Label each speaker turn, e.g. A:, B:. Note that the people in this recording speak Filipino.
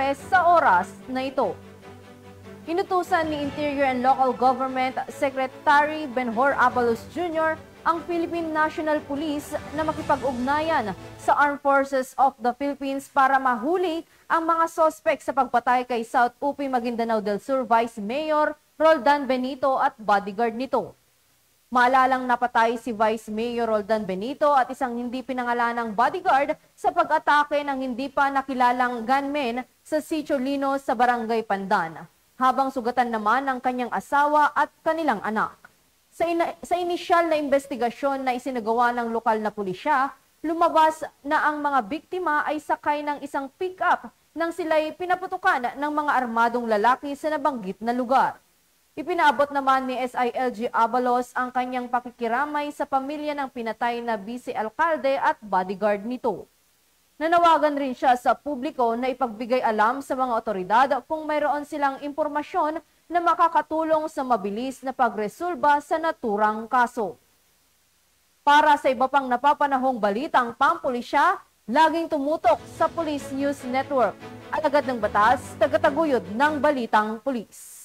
A: Zambales sa oras na ito. Inutusan ni Interior and Local Government Secretary Benhur Abalos Jr. ang Philippine National Police na makipag-ugnayan sa Armed Forces of the Philippines para mahuli ang mga sospek sa pagpatay kay South UP Maguindanao del Sur Vice Mayor Roldan Benito at bodyguard nito. Maalalang napatay si Vice Mayor Roldan Benito at isang hindi pinangalanang bodyguard sa pag-atake ng hindi pa nakilalang gunmen sa Sitio Linos sa Barangay Pandan, habang sugatan naman ang kanyang asawa at kanilang anak. Sa inisyal na investigasyon na isinagawa ng lokal na pulisya, lumabas na ang mga biktima ay sakay ng isang pick-up nang sila'y pinaputukan ng mga armadong lalaki sa nabanggit na lugar. Ipinaabot naman ni SILG Abalos ang kanyang pakikiramay sa pamilya ng pinatay na vice-alkalde at bodyguard nito. Nanawagan rin siya sa publiko na ipagbigay alam sa mga otoridad kung mayroon silang impormasyon na makakatulong sa mabilis na pagresolba sa naturang kaso. Para sa iba pang napapanahong balitang pampulisya, laging tumutok sa Police News Network. Alagad ng batas, tagataguyod ng balitang pulis.